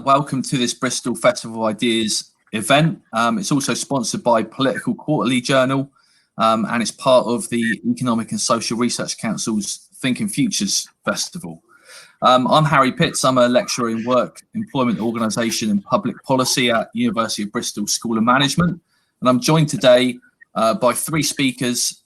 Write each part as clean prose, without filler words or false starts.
welcome to this Bristol Festival of Ideas event. It's also sponsored by Political Quarterly Journal, and it's part of the Economic and Social Research Council's Thinking Futures Festival. I'm Harry Pitts. I'm a lecturer in Work, Employment Organisation and Public Policy at University of Bristol School of Management. And I'm joined today by three speakers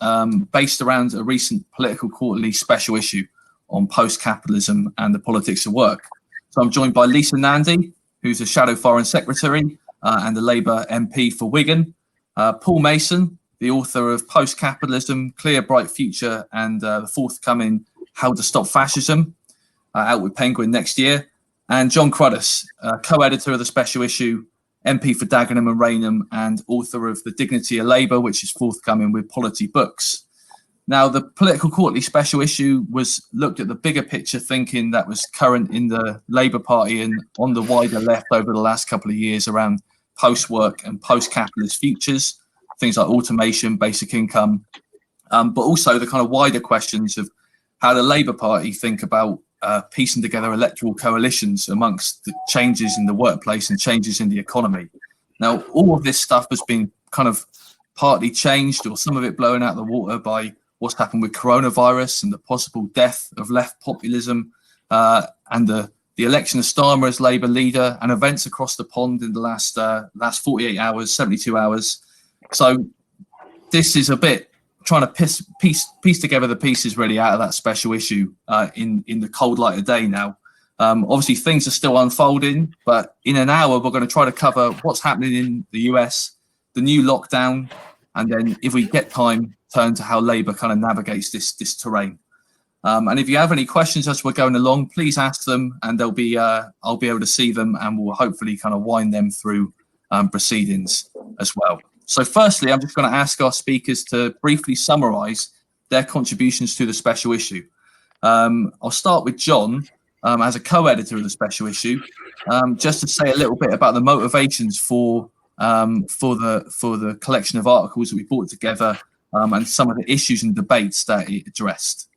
based around a recent Political Quarterly special issue on post-capitalism and the politics of work. So I'm joined by Lisa Nandy, who's a Shadow Foreign Secretary and the Labour MP for Wigan. Paul Mason, the author of Postcapitalism, Clear Bright Future, and the forthcoming How to Stop Fascism, out with Penguin next year. And John Cruddas, co-editor of the special issue, MP for Dagenham and Rainham, and author of The Dignity of Labour, which is forthcoming with Polity Books. Now, the Political Quarterly special issue was looked at the bigger picture thinking that was current in the Labour Party and on the wider left over the last couple of years around post-work and post-capitalist futures, things like automation, basic income, but also the kind of wider questions of how the Labour Party think about piecing together electoral coalitions amongst the changes in the workplace and changes in the economy. Now, all of this stuff has been kind of partly changed, or some of it blown out of the water by what's happened with coronavirus and the possible death of left populism, and the election of Starmer as Labour leader, and events across the pond in the last 48 hours, 72 hours. So this is a bit trying to piece together the pieces really out of that special issue in the cold light of day now. Obviously, things are still unfolding, but in an hour, we're going to try to cover what's happening in the US, the new lockdown, and then if we get time, turn to how Labour kind of navigates this terrain. And if you have any questions as we're going along, please ask them, and they'll be I'll be able to see them, and we'll hopefully kind of wind them through proceedings as well. So firstly, I'm just going to ask our speakers to briefly summarise their contributions to the special issue. I'll start with John as a co-editor of the special issue, just to say a little bit about the motivations for the collection of articles that we brought together, and some of the issues and debates that it addressed.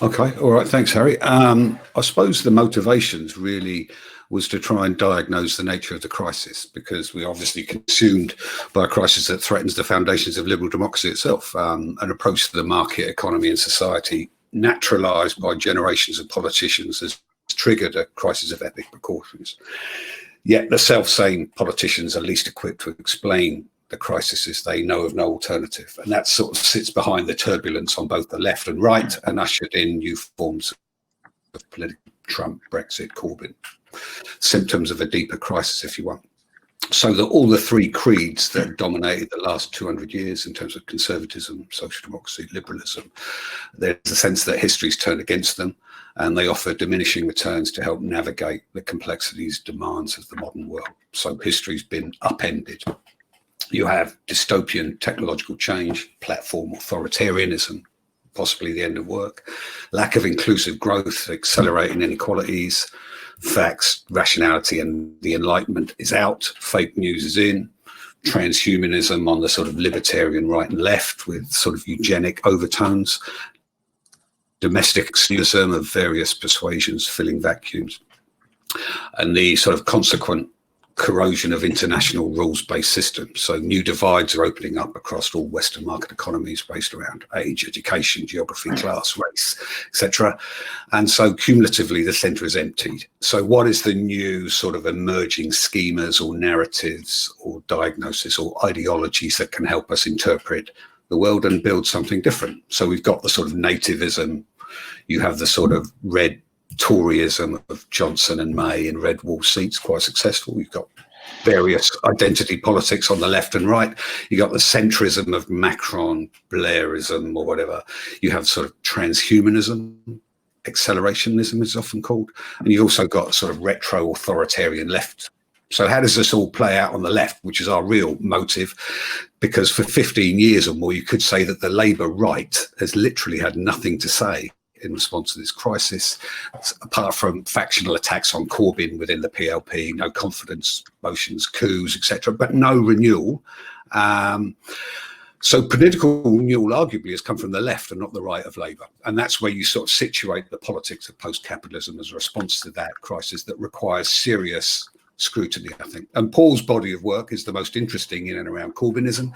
Okay, all right, thanks, Harry. I suppose the motivations really was to try and diagnose the nature of the crisis, because we're obviously consumed by a crisis that threatens the foundations of liberal democracy itself, an approach to the market economy and society naturalised by generations of politicians has triggered a crisis of epic proportions. Yet the self-same politicians are least equipped to explain the crises. They know of no alternative, and that sort of sits behind the turbulence on both the left and right and ushered in new forms of political Trump, Brexit, Corbyn, symptoms of a deeper crisis, if you want. So that all the three creeds that dominated the last 200 years in terms of conservatism, social democracy, liberalism, there's a sense that history's turned against them, and they offer diminishing returns to help navigate the complexities, demands of the modern world. So history's been upended. You have dystopian technological change, platform authoritarianism, possibly the end of work, lack of inclusive growth, accelerating inequalities, facts, rationality, and the Enlightenment is out, fake news is in, transhumanism on the sort of libertarian right and left with sort of eugenic overtones, domestic extremism of various persuasions filling vacuums, and the sort of consequent corrosion of international rules-based systems. So new divides are opening up across all Western market economies based around age, education, geography, class, race, etc. And so cumulatively, the centre is emptied. So what is the new sort of emerging schemas or narratives or diagnosis or ideologies that can help us interpret the world and build something different? So we've got the sort of nativism, you have the sort of red Toryism of Johnson and May in red wall seats, quite successful. You've got various identity politics on the left and right. You've got the centrism of Macron, Blairism or whatever. You have sort of transhumanism, accelerationism is often called. And you've also got sort of retro authoritarian left. So how does this all play out on the left, which is our real motive? Because for 15 years or more, you could say that the Labour right has literally had nothing to say in response to this crisis, apart from factional attacks on Corbyn within the PLP, no confidence motions, coups, etc., but no renewal. So political renewal arguably has come from the left and not the right of Labour. And that's where you sort of situate the politics of post-capitalism as a response to that crisis that requires serious scrutiny, I think. And Paul's body of work is the most interesting in and around Corbynism.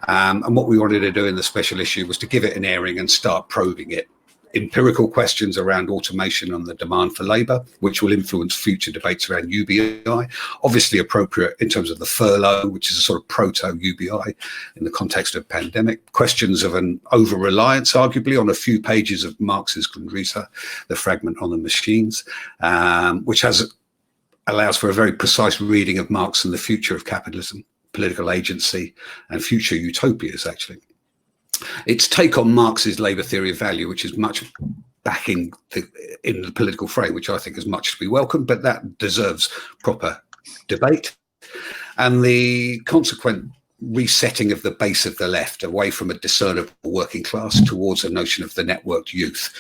And what we wanted to do in the special issue was to give it an airing and start probing it. Empirical questions around automation and the demand for labour, which will influence future debates around UBI, obviously appropriate in terms of the furlough, which is a sort of proto-UBI in the context of pandemic. Questions of an over-reliance, arguably, on a few pages of Marx's Grundrisse, the fragment on the machines, which allows for a very precise reading of Marx and the future of capitalism, political agency, and future utopias, actually. Its take on Marx's labour theory of value, which is much back in the political frame, which I think is much to be welcomed, but that deserves proper debate. And the consequent resetting of the base of the left away from a discernible working class towards a notion of the networked youth,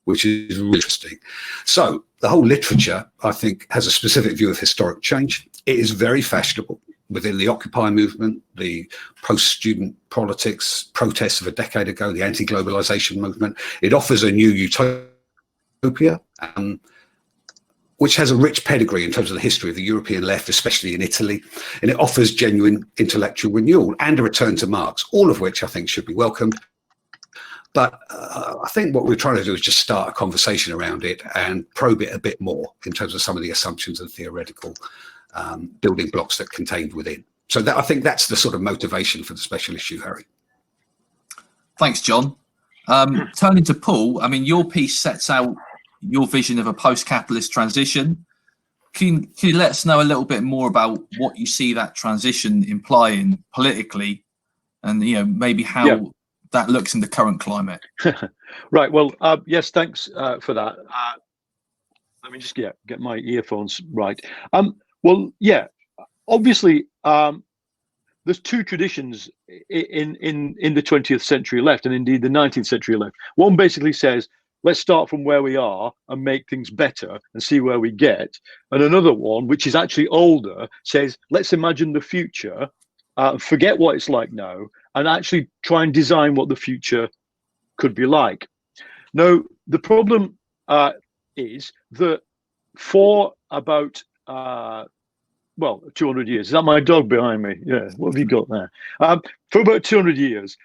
which is really interesting. So the whole literature, I think, has a specific view of historic change. It is very fashionable within the Occupy movement, the post-student politics protests of a decade ago, the anti-globalization movement. It offers a new utopia, which has a rich pedigree in terms of the history of the European left, especially in Italy. And it offers genuine intellectual renewal and a return to Marx, all of which I think should be welcomed. But I think what we're trying to do is just start a conversation around it and probe it a bit more in terms of some of the assumptions and theoretical building blocks that contained within. So I think that's the sort of motivation for the special issue, Harry. Thanks, John. Turning to Paul, I mean, your piece sets out your vision of a post-capitalist transition. Can you let us know a little bit more about what you see that transition implying politically, and maybe how that looks in the current climate? Right. Well, yes, thanks for that. Let me just get my earphones right. Well, yeah, obviously, there's two traditions in the 20th century left, and indeed the 19th century left. One basically says, let's start from where we are and make things better and see where we get. And another one, which is actually older, says, let's imagine the future, forget what it's like now, and actually try and design what the future could be like. Now, the problem is that for about 200 years. Is that my dog behind me? Yeah. What have you got there? For about 200 years,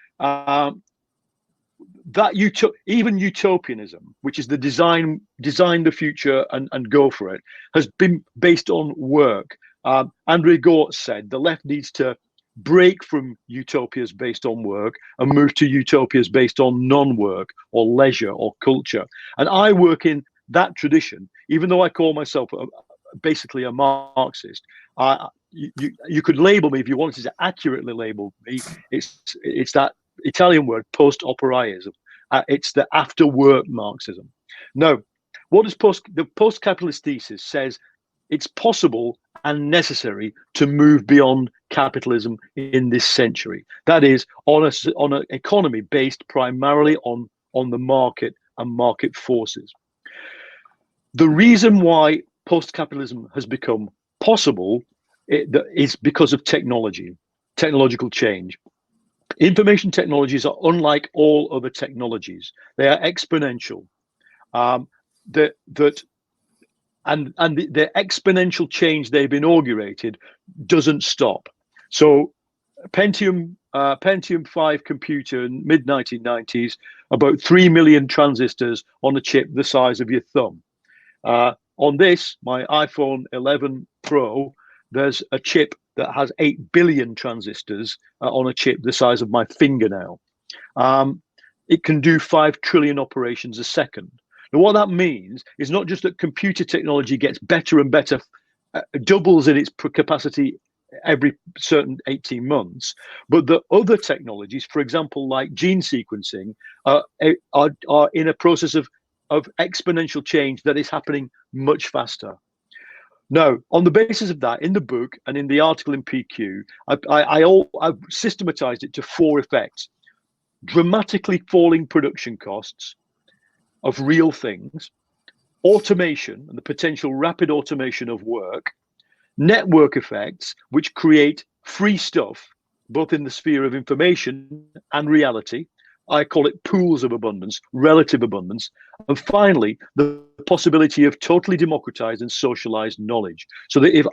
even utopianism, which is the design the future and go for it, has been based on work. Andre Gortz said the left needs to break from utopias based on work and move to utopias based on non-work or leisure or culture. And I work in that tradition, even though I call myself basically a Marxist. You could label me, if you wanted to accurately label me, it's that Italian word post-operaism. It's the after work Marxism. No, what is the post-capitalist thesis says it's possible and necessary to move beyond capitalism in this century. That is, on an economy based primarily on the market and market forces. The reason why post-capitalism has become possible is because of technological change. Information technologies are unlike all other technologies. They are exponential. The exponential change they've inaugurated doesn't stop. So Pentium 5 computer in mid-1990s, about 3 million transistors on a chip the size of your thumb. On this, my iPhone 11 Pro, there's a chip that has 8 billion transistors on a chip the size of my fingernail. It can do 5 trillion operations a second. Now, what that means is not just that computer technology gets better and better, doubles in its capacity every certain 18 months, but that other technologies, for example, like gene sequencing, are in a process of exponential change that is happening much faster. Now, on the basis of that, in the book and in the article in PQ, I've systematized it to 4 effects: dramatically falling production costs of real things, automation and the potential rapid automation of work, network effects, which create free stuff both in the sphere of information and reality. I call it pools of abundance, relative abundance. And finally, the possibility of totally democratized and socialized knowledge. So that if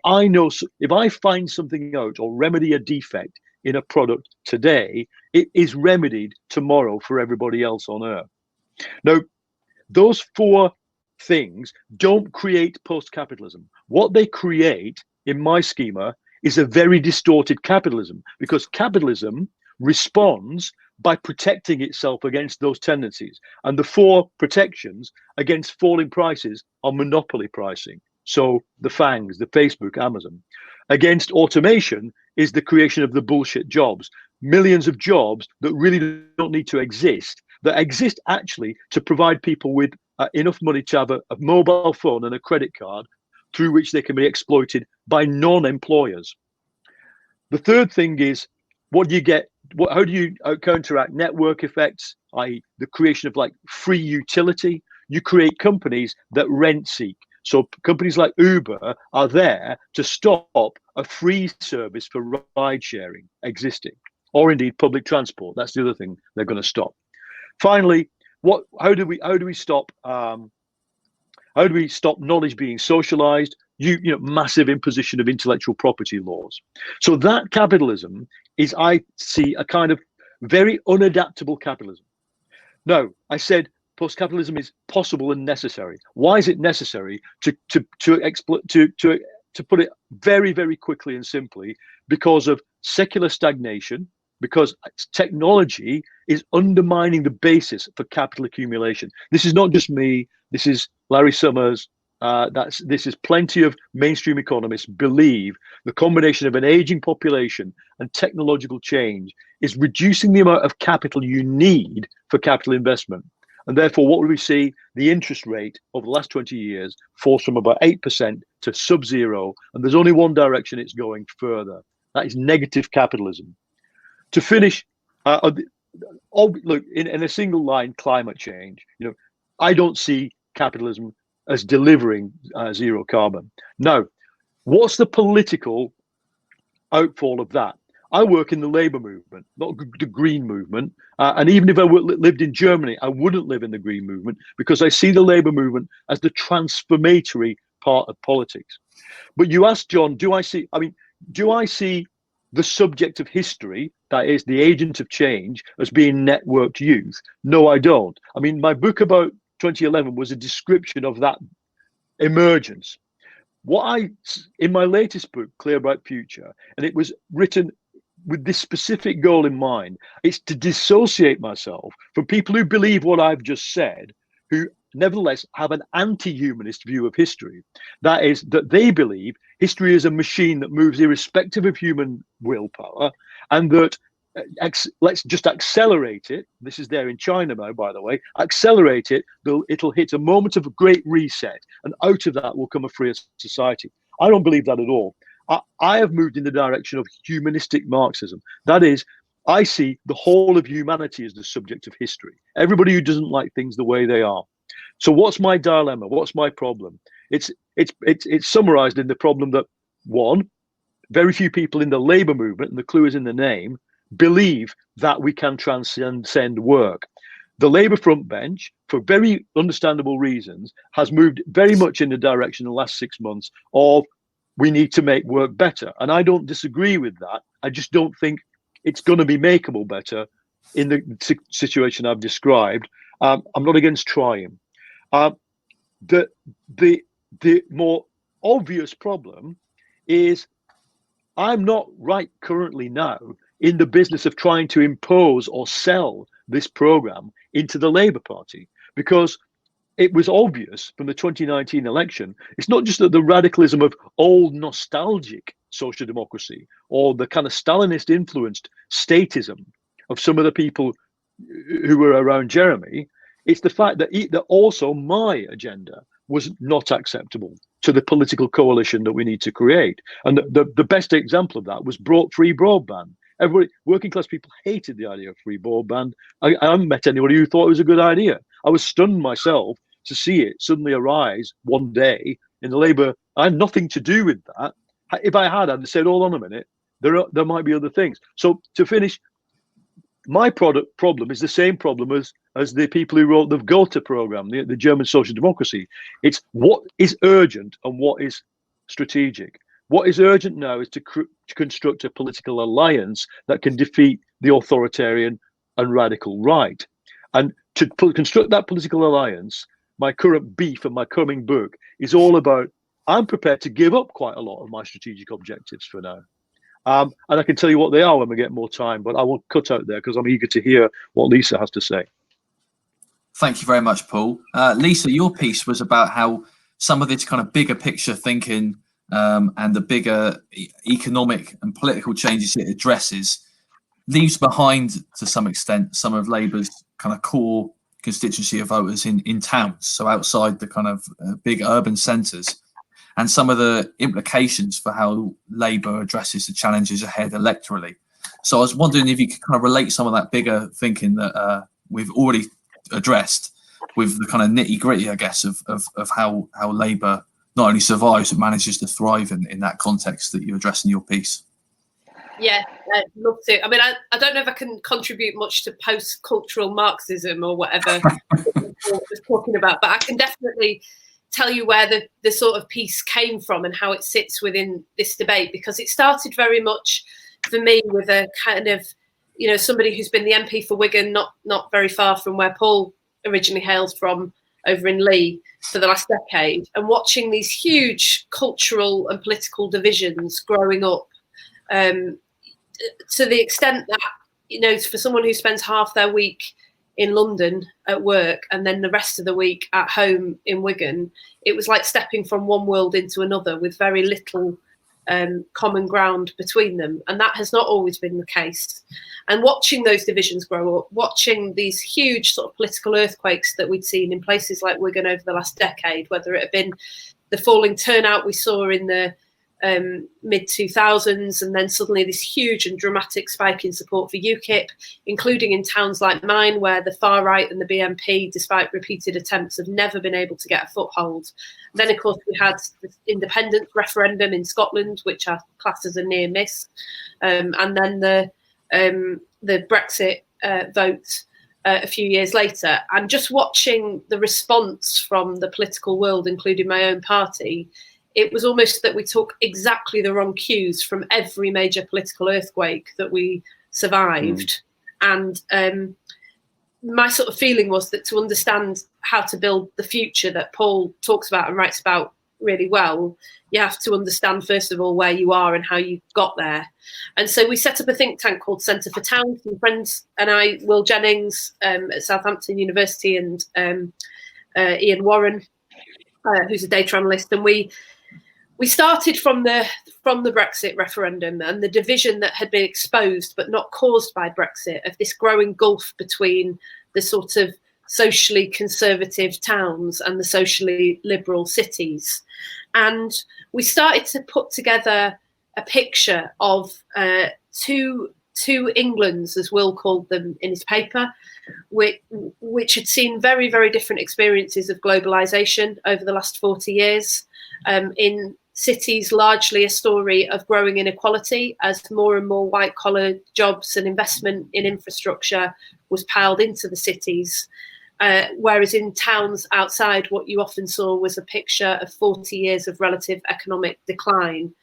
I find something out or remedy a defect in a product today, it is remedied tomorrow for everybody else on Earth. Now, those four things don't create post-capitalism. What they create, in my schema, is a very distorted capitalism, because capitalism responds by protecting itself against those tendencies. And the four protections against falling prices are monopoly pricing. So the FANGs, the Facebook, Amazon. Against automation is the creation of the bullshit jobs. Millions of jobs that really don't need to exist, that exist actually to provide people with enough money to have a mobile phone and a credit card through which they can be exploited by non-employers. The third thing is, what do you get? How do you counteract network effects, i.e. the creation of like free utility? You create companies that rent seek. So companies like Uber are there to stop a free service for ride sharing existing, or indeed public transport. That's the other thing they're going to stop. Finally, how do we stop knowledge being socialized? Massive imposition of intellectual property laws. So that capitalism is, I see, a kind of very unadaptable capitalism. Now, I said post-capitalism is possible and necessary. Why is it necessary? To put it very, very quickly and simply, because of secular stagnation, because technology is undermining the basis for capital accumulation. This is not just me. This is Larry Summers. This is plenty of mainstream economists believe the combination of an aging population and technological change is reducing the amount of capital you need for capital investment. And therefore, what will we see? The interest rate over the last 20 years falls from about 8% to sub-zero, and there's only one direction it's going: further. That is negative capitalism. To finish, look, in a single line, climate change. I don't see capitalism as delivering zero carbon. Now, what's the political outfall of that? I work in the labor movement, not the green movement. And even if I lived in Germany, I wouldn't live in the green movement, because I see the labor movement as the transformatory part of politics. But you asked, John, do I see the subject of history, that is the agent of change, as being networked youth? No, I don't. I mean, my book about 2011 was a description of that emergence. In my latest book, Clear Bright Future, and it was written with this specific goal in mind, it's to dissociate myself from people who believe what I've just said, who nevertheless have an anti-humanist view of history. That is, that they believe history is a machine that moves irrespective of human willpower, and that let's just accelerate it. This is there in China now, by the way. Accelerate it, it'll hit a moment of a great reset, and out of that will come a freer society. I don't believe that at all. I have moved in the direction of humanistic Marxism. That is, I see the whole of humanity as the subject of history. Everybody who doesn't like things the way they are. So what's my dilemma? What's my problem? It's summarized in the problem that, one, very few people in the labor movement, and the clue is in the name, believe that we can transcend work. The Labour front bench, for very understandable reasons, has moved very much in the direction in the last 6 months of we need to make work better. And I don't disagree with that. I just don't think it's going to be makeable better in the situation I've described. I'm not against trying. The more obvious problem is I'm not right currently now in the business of trying to impose or sell this program into the Labour Party, because it was obvious from the 2019 election, it's not just that the radicalism of old nostalgic social democracy or the kind of Stalinist influenced statism of some of the people who were around Jeremy, it's the fact that also my agenda was not acceptable to the political coalition that we need to create. And the best example of that was free broadband. Everybody, working class people, hated the idea of free broadband. I haven't met anybody who thought it was a good idea. I was stunned myself to see it suddenly arise one day in the Labour. I had nothing to do with that. If I had, I'd have said, hold on a minute, there might be other things. So to finish, my problem is the same problem as the people who wrote the Gotha program, the German social democracy. It's what is urgent and what is strategic. What is urgent now is to construct a political alliance that can defeat the authoritarian and radical right. And to construct that political alliance, my current beef and my coming book is all about, I'm prepared to give up quite a lot of my strategic objectives for now. And I can tell you what they are when we get more time, but I won't cut out there because I'm eager to hear what Lisa has to say. Thank you very much, Paul. Lisa, your piece was about how some of this kind of bigger picture thinking and the bigger economic and political changes it addresses leaves behind, to some extent, some of Labour's kind of core constituency of voters in towns, so outside the kind of big urban centres, and some of the implications for how Labour addresses the challenges ahead electorally. So I was wondering if you could kind of relate some of that bigger thinking that we've already addressed with the kind of nitty gritty, I guess, of how Labour not only survives but manages to thrive in that context that you address in your piece. Yeah, I'd love to. I mean, I don't know if I can contribute much to post-cultural Marxism or whatever Paul was talking about, but I can definitely tell you where the sort of piece came from and how it sits within this debate, because it started very much for me with a kind of, you know, somebody who's been the MP for Wigan, not very far from where Paul originally hails from, over in Lee, for the last decade, and watching these huge cultural and political divisions growing up, to the extent that, you know, for someone who spends half their week in London at work and then the rest of the week at home in Wigan, it was like stepping from one world into another with very little common ground between them. And that has not always been the case. And watching those divisions grow up, watching these huge sort of political earthquakes that we'd seen in places like Wigan over the last decade, whether it had been the falling turnout we saw in the mid-2000s, and then suddenly this huge and dramatic spike in support for UKIP, including in towns like mine, where the far right and the BNP, despite repeated attempts, have never been able to get a foothold. Then, of course, we had the independence referendum in Scotland, which are classed as a near miss, and then the Brexit vote a few years later. And just watching the response from the political world, including my own party, it was almost that we took exactly the wrong cues from every major political earthquake that we survived. And my sort of feeling was that to understand how to build the future that Paul talks about and writes about really well, you have to understand, first of all, where you are and how you got there. And so we set up a think tank called Centre for Towns. Some friends and I, Will Jennings at Southampton University, and Ian Warren, who's a data analyst, and we started from the Brexit referendum and the division that had been exposed but not caused by Brexit, of this growing gulf between the sort of socially conservative towns and the socially liberal cities. And we started to put together a picture of two Englands, as Will called them in his paper, which had seen very, very different experiences of globalization over the last 40 years. In cities, largely a story of growing inequality as more and more white-collar jobs and investment in infrastructure was piled into the cities. Whereas in towns outside, what you often saw was a picture of 40 years of relative economic decline.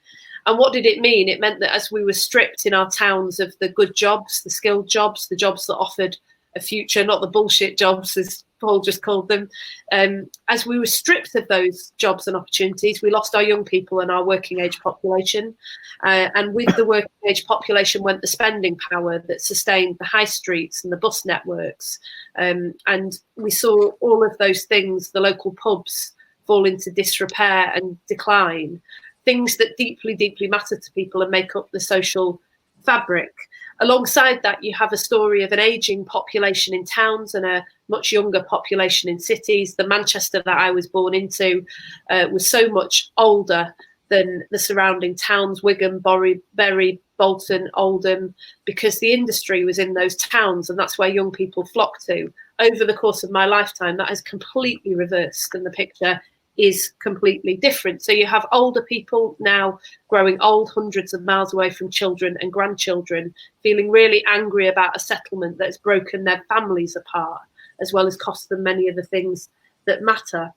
And what did it mean? It meant that as we were stripped in our towns of the good jobs, the skilled jobs, the jobs that offered a future, not the bullshit jobs, as Paul just called them, as we were stripped of those jobs and opportunities, we lost our young people and our working age population. And with the working age population went the spending power that sustained the high streets and the bus networks. And we saw all of those things, the local pubs, fall into disrepair and decline, things that deeply, deeply matter to people and make up the social fabric. Alongside that, you have a story of an ageing population in towns and a much younger population in cities. The Manchester that I was born into was so much older than the surrounding towns, Wigan, Bury, Bolton, Oldham, because the industry was in those towns, and that's where young people flock to. Over the course of my lifetime, that has completely reversed, and the picture is completely different. So you have older people now growing old, hundreds of miles away from children and grandchildren, feeling really angry about a settlement that has broken their families apart, as well as cost them many of the things that matter.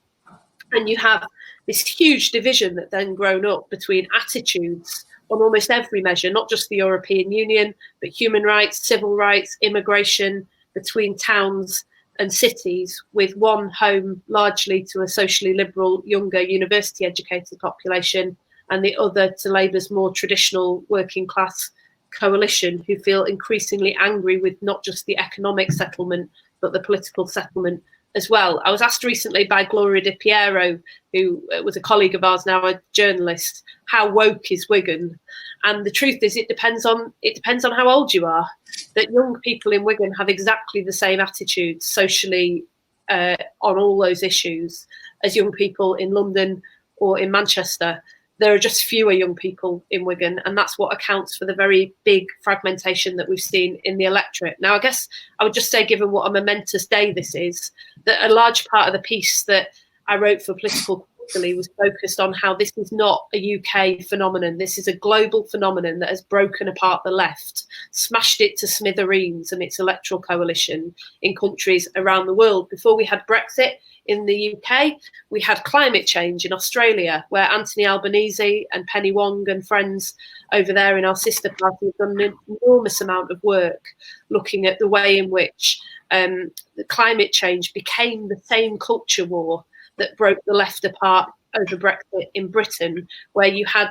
And you have this huge division that then grown up between attitudes on almost every measure, not just the European Union, but human rights, civil rights, immigration, between towns and cities, with one home largely to a socially liberal, younger, university educated population, and the other to Labour's more traditional working class coalition, who feel increasingly angry with not just the economic settlement, but the political settlement as well. I was asked recently by Gloria Di Piero, who was a colleague of ours, now a journalist, how woke is Wigan? And the truth is, it depends on how old you are. That young people in Wigan have exactly the same attitudes socially on all those issues as young people in London or in Manchester. There are just fewer young people in Wigan, and that's what accounts for the very big fragmentation that we've seen in the electorate. Now, I guess I would just say, given what a momentous day this is, that a large part of the piece that I wrote for Political Quarterly was focused on how this is not a UK phenomenon. This is a global phenomenon that has broken apart the left, smashed it to smithereens and its electoral coalition in countries around the world. Before we had Brexit in the UK, we had climate change in Australia, where Anthony Albanese and Penny Wong and friends over there in our sister party have done an enormous amount of work looking at the way in which the climate change became the same culture war that broke the left apart over Brexit in Britain, where you had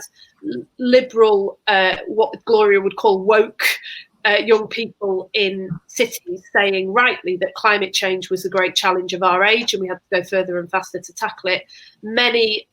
liberal, what Gloria would call woke, young people in cities saying rightly that climate change was a great challenge of our age and we had to go further and faster to tackle it. Many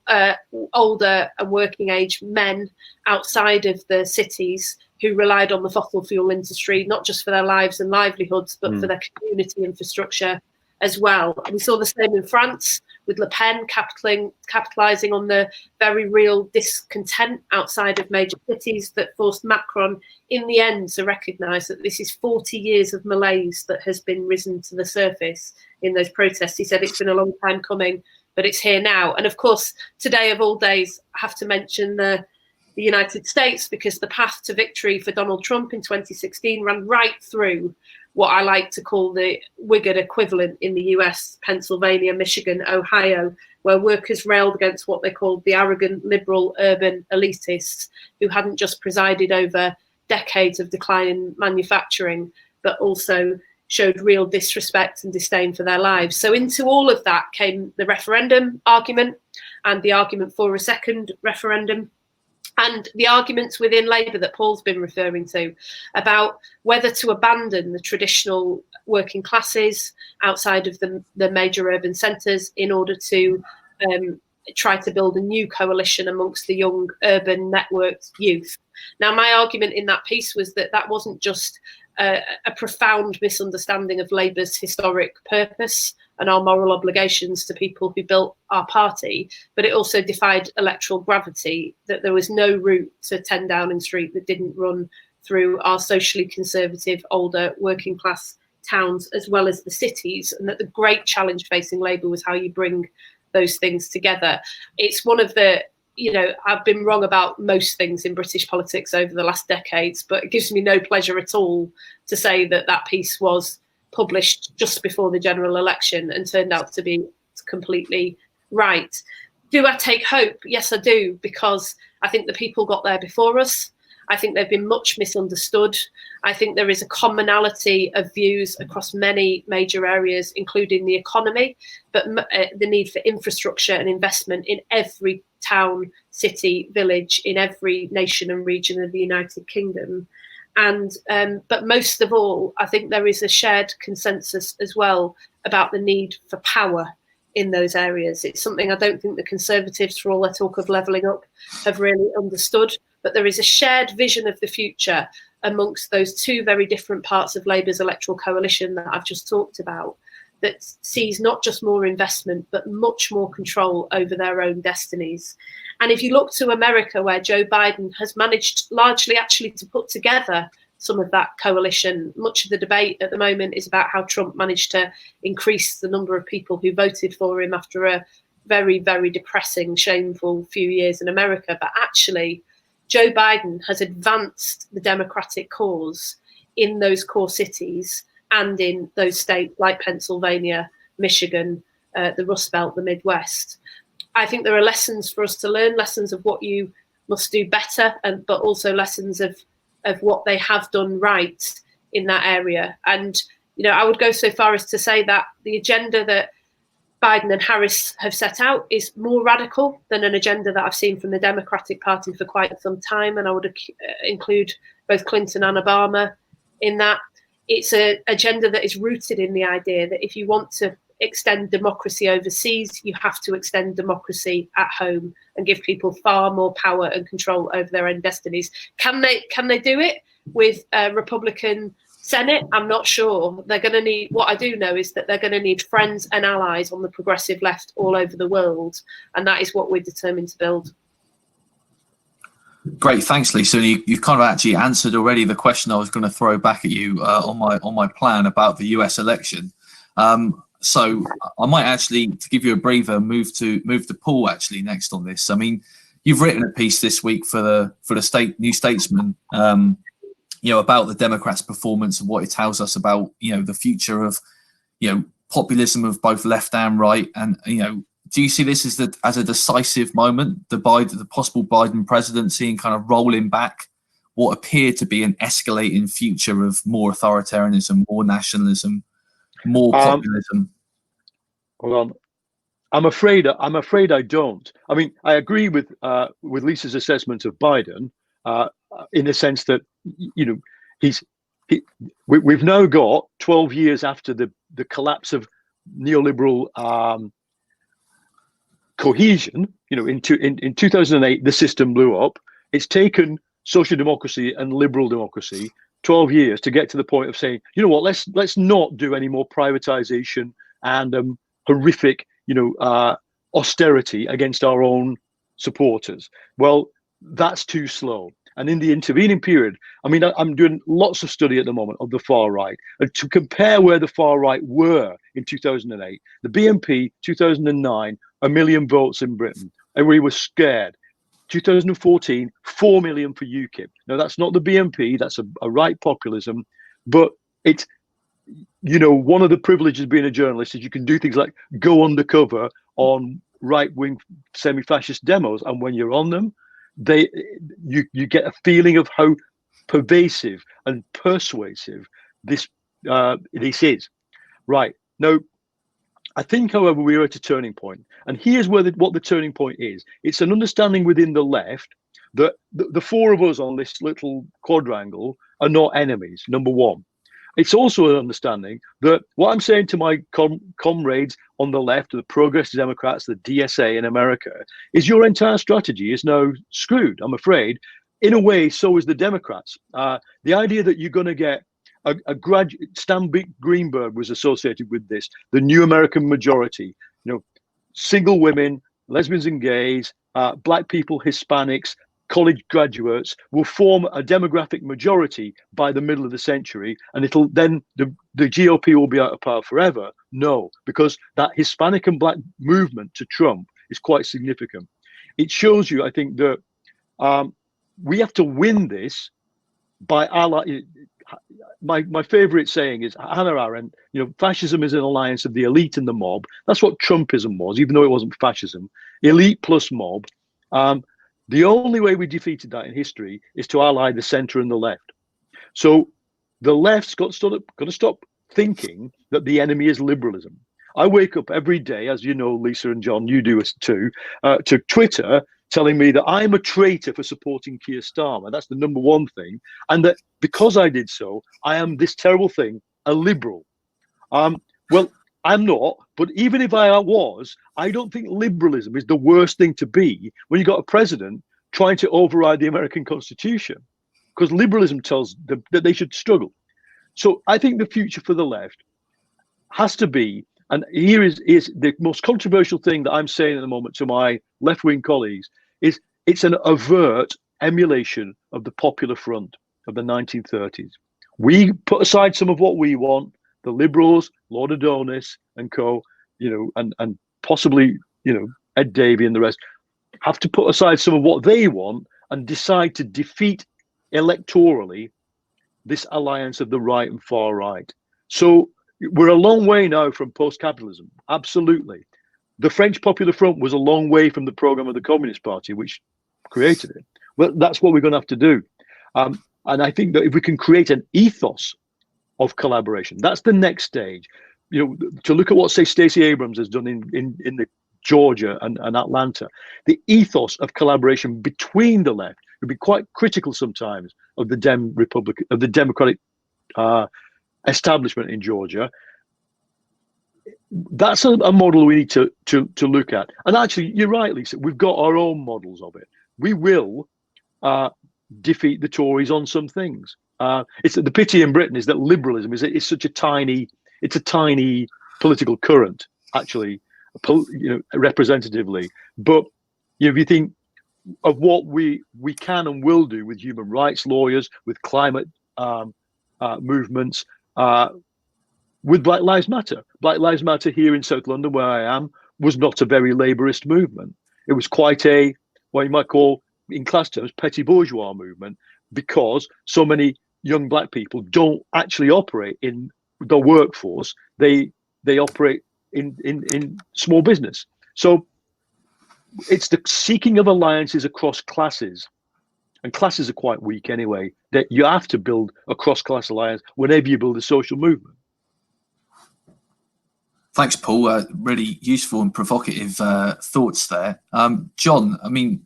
older and working age men outside of the cities who relied on the fossil fuel industry, not just for their lives and livelihoods, but for their community infrastructure as well. And we saw the same in France, with Le Pen capitalising on the very real discontent outside of major cities that forced Macron in the end to recognise that this is 40 years of malaise that has been risen to the surface in those protests. He said it's been a long time coming, but it's here now. And of course, today of all days, I have to mention the United States, because the path to victory for Donald Trump in 2016 ran right through what I like to call the Wigan equivalent in the US, Pennsylvania, Michigan, Ohio, where workers railed against what they called the arrogant liberal urban elitists who hadn't just presided over decades of decline in manufacturing, but also showed real disrespect and disdain for their lives. So into all of that came the referendum argument and the argument for a second referendum, and the arguments within Labour that Paul's been referring to about whether to abandon the traditional working classes outside of the major urban centres in order to try to build a new coalition amongst the young urban networked youth. Now, my argument in that piece was that that wasn't just a profound misunderstanding of Labour's historic purpose and our moral obligations to people who built our party, but it also defied electoral gravity, that there was no route to 10 Downing Street that didn't run through our socially conservative, older, working class towns, as well as the cities, and that the great challenge facing Labour was how you bring those things together. It's one of the, I've been wrong about most things in British politics over the last decades, but it gives me no pleasure at all to say that that piece was published just before the general election and turned out to be completely right. Do I take hope? Yes, I do, because I think the people got there before us. I think they've been much misunderstood. I think there is a commonality of views across many major areas, including the economy, but the need for infrastructure and investment in every town, city, village, in every nation and region of the United Kingdom. And but most of all, I think there is a shared consensus as well about the need for power in those areas. It's something I don't think the Conservatives, for all their talk of levelling up, have really understood. But there is a shared vision of the future amongst those two very different parts of Labour's electoral coalition that I've just talked about, that sees not just more investment, but much more control over their own destinies. And if you look to America, where Joe Biden has managed largely actually to put together some of that coalition, much of the debate at the moment is about how Trump managed to increase the number of people who voted for him after a very, very depressing, shameful few years in America. But actually, Joe Biden has advanced the democratic cause in those core cities and in those states like Pennsylvania, Michigan, the Rust Belt, the Midwest. I think there are lessons for us to learn, lessons of what you must do better, but also lessons of what they have done right in that area. And, I would go so far as to say that the agenda that Biden and Harris have set out is more radical than an agenda that I've seen from the Democratic Party for quite some time. And I would include both Clinton and Obama in that. It's an agenda that is rooted in the idea that if you want to extend democracy overseas, you have to extend democracy at home and give people far more power and control over their own destinies. Can they do it with a Republican Senate? I'm not sure. They're going to need, what I do know is that they're going to need friends and allies on the progressive left all over the world. And that is what we're determined to build. Great, thanks, Lisa. You've kind of actually answered already the question I was going to throw back at you on my plan about the US election. So I might actually, to give you a breather, move to Paul actually next on this. I mean, you've written a piece this week for the New Statesman, about the Democrats' performance and what it tells us about the future of populism of both left and right, and do you see this as a decisive moment, the possible Biden presidency, and kind of rolling back what appeared to be an escalating future of more authoritarianism, more nationalism, more populism? Hold on. I'm afraid I don't. I mean, I agree with Lisa's assessment of Biden in the sense that we've now got 12 years after the collapse of neoliberal cohesion. In 2008, the system blew up. It's taken social democracy and liberal democracy 12 years to get to the point of saying, you know what, let's not do any more privatization and horrific, austerity against our own supporters. Well, that's too slow. And in the intervening period, I mean, I'm doing lots of study at the moment of the far right, and to compare where the far right were in 2008, the BNP, 2009, 1 million votes in Britain, and we were scared. 2014, 4 million for UKIP. Now, that's not the BNP, that's a right populism, but it's, one of the privileges of being a journalist is you can do things like go undercover on right-wing semi-fascist demos, and when you're on them, you get a feeling of how pervasive and persuasive this is. Right. Now, I think, however, we are at a turning point, and here's what the turning point is. It's an understanding within the left that the four of us on this little quadrangle are not enemies, number one. It's also an understanding that what I'm saying to my comrades on the left, the Progressive Democrats, the DSA in America, is your entire strategy is now screwed, I'm afraid. In a way, so is the Democrats. The idea that you're going to get a graduate, Stan Greenberg was associated with this, the new American majority, single women, lesbians and gays, black people, Hispanics, college graduates will form a demographic majority by the middle of the century, and it'll then the GOP will be out of power forever. No, because that Hispanic and black movement to Trump is quite significant. It shows you, I think, that we have to win this by ally. My favorite saying is Hannah Arendt, fascism is an alliance of the elite and the mob. That's what Trumpism was, even though it wasn't fascism. Elite plus mob. The only way we defeated that in history is to ally the center and the left. So the left's got to stop thinking that the enemy is liberalism. I wake up every day, as you know, Lisa and John, you do too, to Twitter telling me that I'm a traitor for supporting Keir Starmer. That's the number one thing. And that because I did so, I am this terrible thing, a liberal. Well, I'm not, but even if I was, I don't think liberalism is the worst thing to be when you've got a president trying to override the American Constitution, because liberalism tells them that they should struggle. So I think the future for the left has to be, and here is the most controversial thing that I'm saying at the moment to my left-wing colleagues, is it's an overt emulation of the Popular Front of the 1930s. We put aside some of what we want, the liberals, Lord Adonis and co, and possibly, Ed Davey and the rest, have to put aside some of what they want and decide to defeat electorally this alliance of the right and far right. So we're a long way now from post-capitalism, absolutely. The French Popular Front was a long way from the program of the Communist Party, which created it. Well, that's what we're going to have to do. And I think that if we can create an ethos of collaboration, that's the next stage. To look at what, say, Stacey Abrams has done in the Georgia and Atlanta, the ethos of collaboration between the left would be quite critical sometimes of the Democratic establishment in Georgia. That's a model we need to look at. And actually, you're right, Lisa, we've got our own models of it. We will defeat the Tories on some things. It's the pity in Britain is that liberalism is such a tiny political current, actually, representatively. But if you think of what we can and will do with human rights lawyers, with climate movements, with Black Lives Matter. Black Lives Matter here in South London, where I am, was not a very labourist movement. It was quite a, what you might call, in class terms, petty bourgeois movement, because so many young black people don't actually operate in the workforce. They operate in small business. So it's the seeking of alliances across classes, and classes are quite weak anyway, that you have to build a cross-class alliance whenever you build a social movement. Thanks, Paul. Really useful and provocative thoughts there. John, I mean,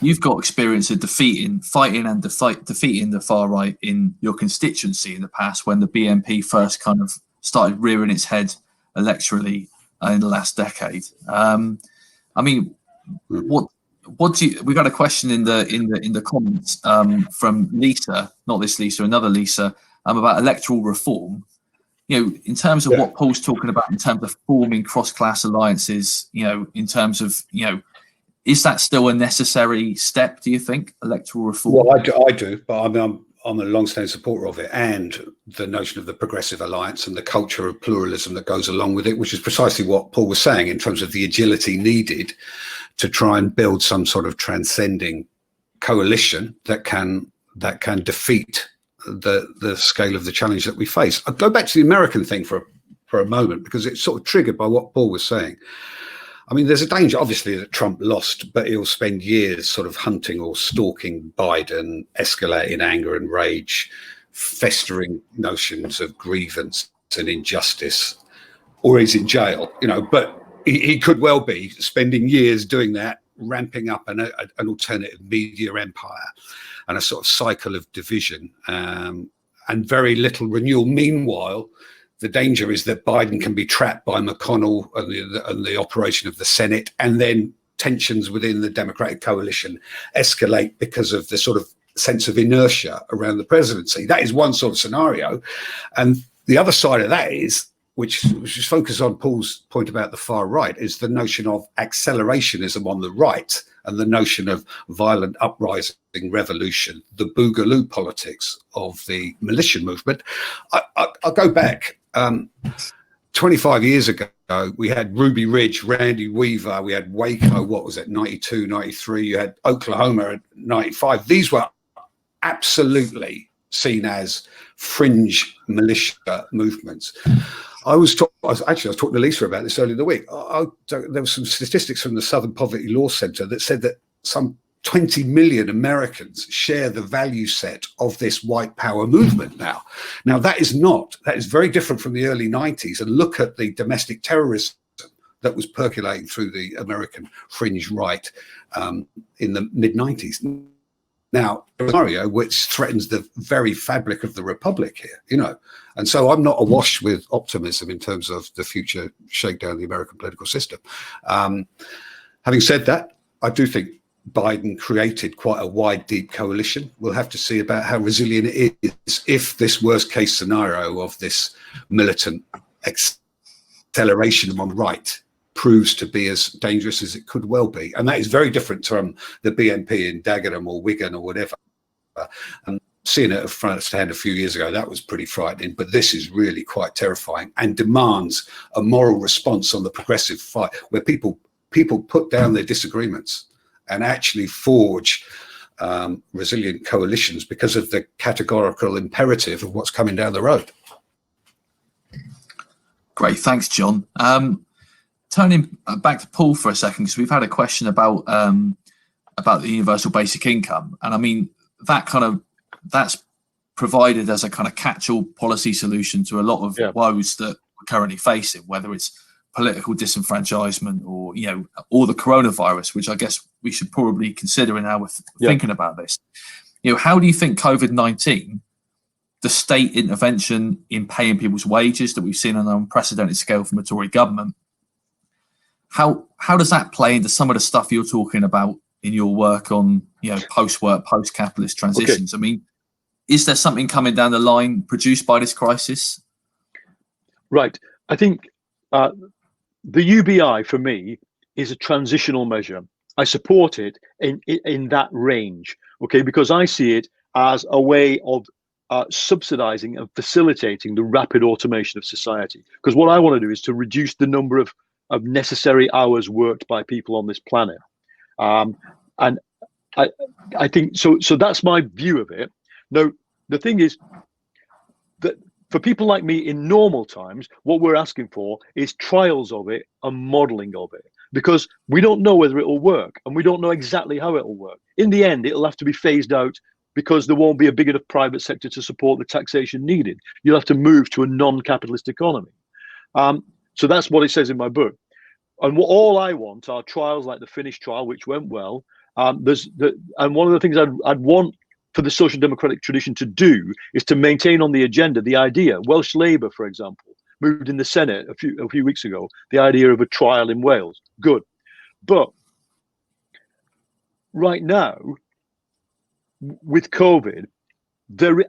you've got experience of defeating the far right in your constituency in the past, when the BNP first kind of started rearing its head electorally in the last decade. I mean, what do you? We got a question in the comments from Lisa, not this Lisa, another Lisa, about electoral reform. In terms of what Paul's talking about, in terms of forming cross-class alliances, in terms of, is that still a necessary step, do you think, electoral reform? Well, I do, but I'm a long-standing supporter of it, and the notion of the progressive alliance and the culture of pluralism that goes along with it, which is precisely what Paul was saying in terms of the agility needed to try and build some sort of transcending coalition that can defeat the scale of the challenge that we face. I'll go back to the American thing for a moment, because it's sort of triggered by what Paul was saying. I mean, there's a danger, obviously, that Trump lost, but he'll spend years sort of hunting or stalking Biden, escalating anger and rage, festering notions of grievance and injustice, or he's in jail, but he could well be spending years doing that, ramping up an alternative media empire and a sort of cycle of division and very little renewal. Meanwhile, the danger is that Biden can be trapped by McConnell and the operation of the Senate, and then tensions within the Democratic coalition escalate because of the sort of sense of inertia around the presidency. That is one sort of scenario. And the other side of that is, which is focused on Paul's point about the far right, is the notion of accelerationism on the right and the notion of violent uprising, revolution, the boogaloo politics of the militia movement. I'll go back. 25 years ago, we had Ruby Ridge, Randy Weaver, we had Waco, what was it, 92, 93, you had Oklahoma at 95. These were absolutely seen as fringe militia movements. I was talking to Lisa about this earlier in the week. There were some statistics from the Southern Poverty Law Center that said that some 20 million Americans share the value set of this white power movement now. Now, that is very different from the early 90s. And look at the domestic terrorism that was percolating through the American fringe right in the mid-90s. Now, a scenario which threatens the very fabric of the republic here, And so I'm not awash with optimism in terms of the future shakedown of the American political system. Having said that, I do think Biden created quite a wide, deep coalition. We'll have to see about how resilient it is if this worst case scenario of this militant acceleration on the right proves to be as dangerous as it could well be. And that is very different from the BNP in Dagenham or Wigan or whatever. And seeing it at first hand a few years ago, that was pretty frightening. But this is really quite terrifying and demands a moral response on the progressive fight, where people people put down their disagreements and actually forge resilient coalitions because of the categorical imperative of what's coming down the road. Great, thanks, John. Turning back to Paul for a second, because we've had a question about the universal basic income, and I mean that's provided as a kind of catch-all policy solution to a lot of woes that we're currently facing, whether it's political disenfranchisement or or the coronavirus, which I guess we should probably consider now with thinking about this. How do you think COVID-19, the state intervention in paying people's wages that we've seen on an unprecedented scale from the Tory government, how does that play into some of the stuff you're talking about in your work on post-work, post-capitalist transitions? I mean, is there something coming down the line produced by this crisis? Right. I think the UBI for me is a transitional measure. I support it in that range, okay, because I see it as a way of subsidizing and facilitating the rapid automation of society. Because what I want to do is to reduce the number of necessary hours worked by people on this planet. And I think so that's my view of it. Now, the thing is that for people like me in normal times, what we're asking for is trials of it and modeling of it, because we don't know whether it will work and we don't know exactly how it will work. In the end, it'll have to be phased out because there won't be a big enough private sector to support the taxation needed. You'll have to move to a non-capitalist economy. So that's what it says in my book. And all I want are trials like the Finnish trial, which went well. And one of the things I'd want for the social democratic tradition to do is to maintain on the agenda the idea. Welsh Labour, for example, moved in the Senate a few weeks ago, the idea of a trial in Wales. Good. But right now, with COVID,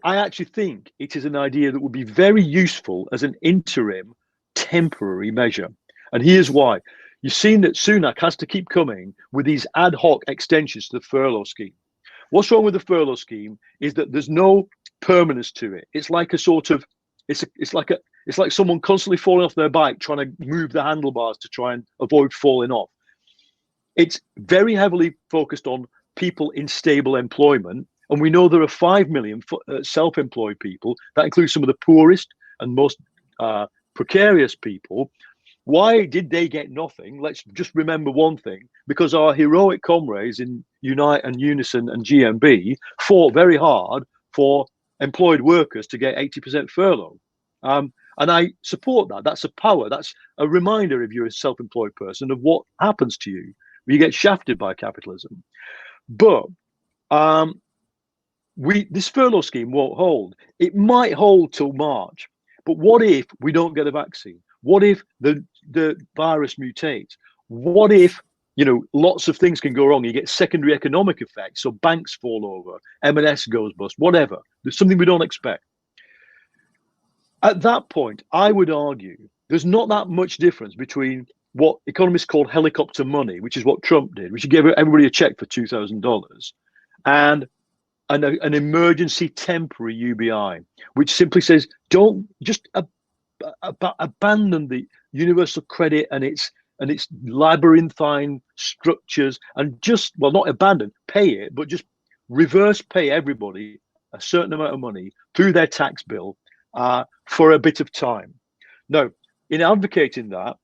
I actually think it is an idea that would be very useful as an interim, temporary measure. And here's why. You've seen that Sunak has to keep coming with these ad hoc extensions to the furlough scheme. What's wrong with the furlough scheme is that there's no permanence to it. It's like a sort of, it's like someone constantly falling off their bike, trying to move the handlebars to try and avoid falling off. It's very heavily focused on people in stable employment. And we know there are 5 million self-employed people. That includes some of the poorest and most precarious people. Why did they get nothing? Let's just remember one thing, because our heroic comrades in Unite and Unison and GMB fought very hard for employed workers to get 80% furlough. And I support that. That's a power. That's a reminder, if you're a self-employed person, of what happens to you when you get shafted by capitalism. But this furlough scheme won't hold. It might hold till March. But what if we don't get a vaccine? What if the virus mutates? What if, lots of things can go wrong? You get secondary economic effects. So banks fall over, M&S goes bust, whatever. There's something we don't expect. At that point, I would argue there's not that much difference between what economists call helicopter money, which is what Trump did, which he gave everybody a check for $2,000, and an emergency temporary UBI, which simply says, don't just abandon the universal credit and its labyrinthine structures, and just, well, not abandon, pay it, but just reverse pay everybody a certain amount of money through their tax bill for a bit of time. Now, in advocating that,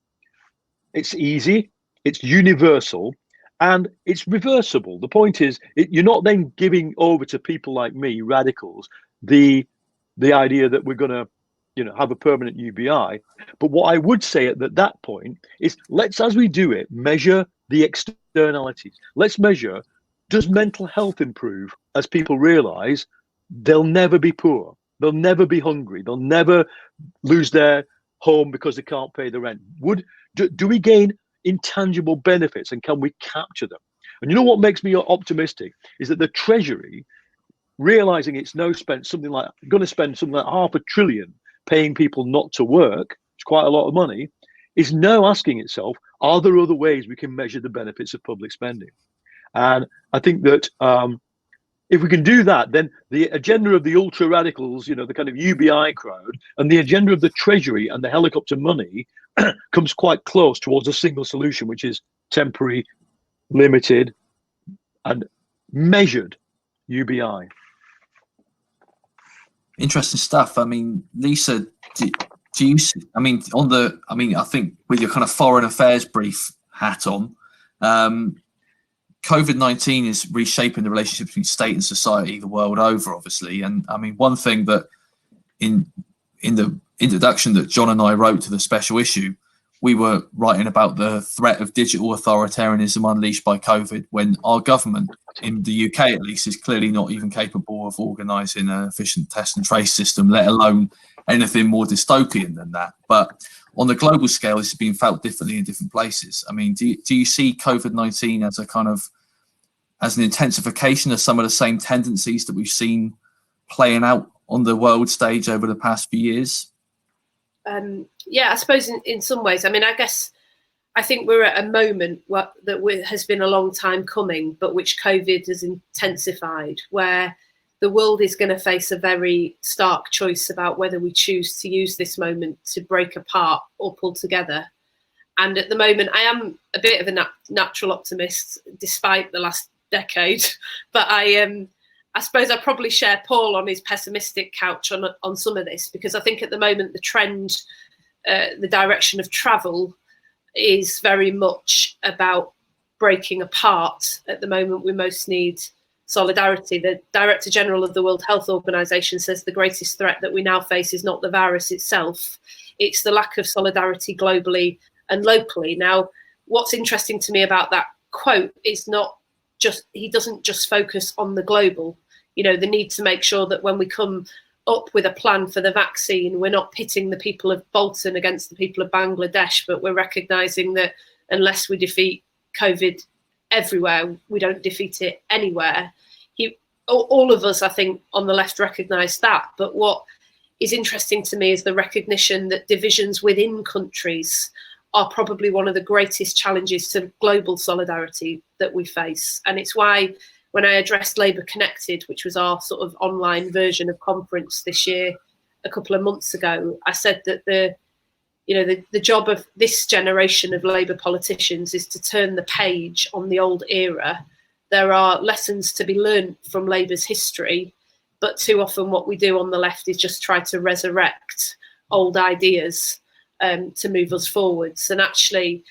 it's easy, it's universal, and it's reversible. The point is, you're not then giving over to people like me, radicals, the idea that we're going to have a permanent UBI. But what I would say at that point is, let's, as we do it, measure the externalities. Let's measure, does mental health improve as people realize they'll never be poor, they'll never be hungry, they'll never lose their home because they can't pay the rent? Do we gain intangible benefits, and can we capture them? And what makes me optimistic is that the Treasury, realizing it's now going to spend something like $500 billion paying people not to work, it's quite a lot of money, is now asking itself, are there other ways we can measure the benefits of public spending? And I think that if we can do that, then the agenda of the ultra radicals, the kind of UBI crowd, and the agenda of the Treasury and the helicopter money comes quite close towards a single solution, which is temporary, limited, and measured UBI. Interesting stuff. I mean, Lisa, do you? I think with your kind of foreign affairs brief hat on, COVID-19 is reshaping the relationship between state and society the world over, obviously. And I mean, one thing that in the introduction that John and I wrote to the special issue, we were writing about the threat of digital authoritarianism unleashed by COVID, when our government, in the UK at least, is clearly not even capable of organising an efficient test and trace system, let alone anything more dystopian than that. But on the global scale, this is being felt differently in different places. I mean, do you see COVID-19 as as an intensification of some of the same tendencies that we've seen playing out on the world stage over the past few years? Yeah, I suppose in some ways. I mean, I think we're at a moment that has been a long time coming, but which COVID has intensified, where the world is going to face a very stark choice about whether we choose to use this moment to break apart or pull together. And at the moment, I am a bit of a natural optimist, despite the last decade. But I suppose I probably share Paul on his pessimistic couch on some of this, because I think at the moment the trend, the direction of travel is very much about breaking apart. At the moment, we most need solidarity. The Director General of the World Health Organization says the greatest threat that we now face is not the virus itself, it's the lack of solidarity globally and locally. Now, what's interesting to me about that quote is not just, he doesn't just focus on the global, the need to make sure that when we come up with a plan for the vaccine, we're not pitting the people of Bolton against the people of Bangladesh, but we're recognizing that unless we defeat COVID everywhere, we don't defeat it anywhere. All of us, I think, on the left recognize that. But what is interesting to me is the recognition that divisions within countries are probably one of the greatest challenges to global solidarity that we face. And it's why when I addressed Labour Connected, which was our sort of online version of conference this year, a couple of months ago, I said that the job of this generation of Labour politicians is to turn the page on the old era. There are lessons to be learned from Labour's history, but too often what we do on the left is just try to resurrect old ideas to move us forwards. And actually,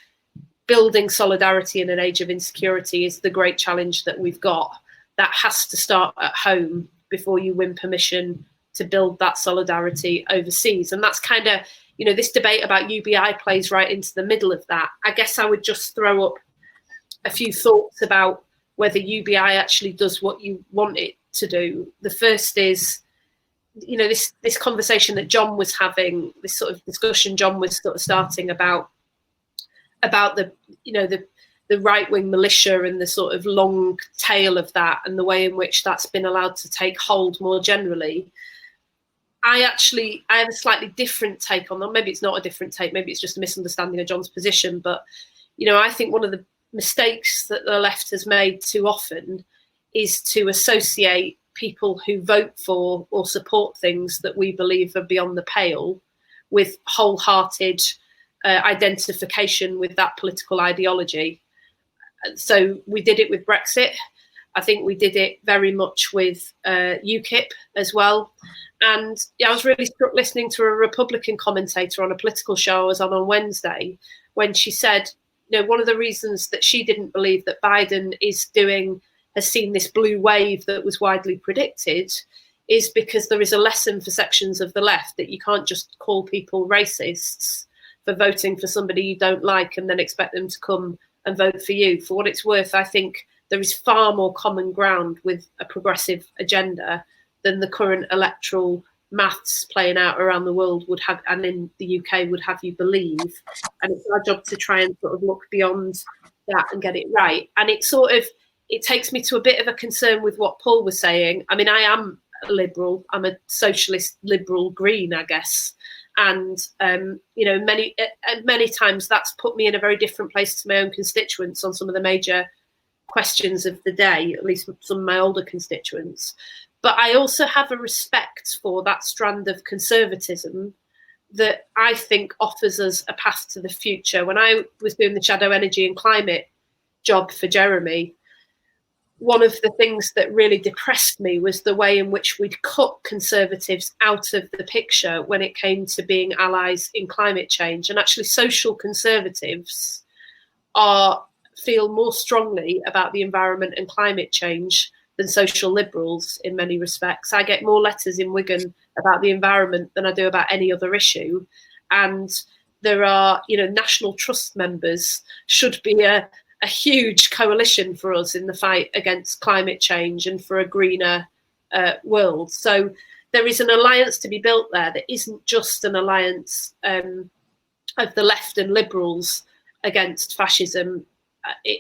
building solidarity in an age of insecurity is the great challenge that we've got. That has to start at home before you win permission to build that solidarity overseas. And that's kind of, this debate about UBI plays right into the middle of that. I guess I would just throw up a few thoughts about whether UBI actually does what you want it to do. The first is, this conversation that John was having, this sort of discussion John was sort of starting about the right-wing militia and the sort of long tail of that and the way in which that's been allowed to take hold more generally. I have a slightly different take on that. Maybe it's not a different take, maybe it's just a misunderstanding of John's position. But, I think one of the mistakes that the left has made too often is to associate people who vote for or support things that we believe are beyond the pale with wholehearted identification with that political ideology. So we did it with Brexit. I think we did it very much with UKIP as well. And I was really struck listening to a Republican commentator on a political show I was on Wednesday, when she said, one of the reasons that she didn't believe that Biden has seen this blue wave that was widely predicted is because there is a lesson for sections of the left that you can't just call people racists for voting for somebody you don't like and then expect them to come and vote for you. For what it's worth, I think there is far more common ground with a progressive agenda than the current electoral maths playing out around the world would have, and in the UK would have you believe. And it's our job to try and sort of look beyond that and get it right. And it takes me to a bit of a concern with what Paul was saying. I mean, I am a liberal. I'm a socialist, liberal, green, I guess. And, many times that's put me in a very different place to my own constituents on some of the major questions of the day, at least some of my older constituents. But I also have a respect for that strand of conservatism that I think offers us a path to the future. When I was doing the shadow energy and climate job for Jeremy, one of the things that really depressed me was the way in which we'd cut Conservatives out of the picture when it came to being allies in climate change. And actually social Conservatives feel more strongly about the environment and climate change than social liberals in many respects. I get more letters in Wigan about the environment than I do about any other issue. And there are, National Trust members should be a huge coalition for us in the fight against climate change and for a greener world. So there is an alliance to be built there that isn't just an alliance of the left and liberals against fascism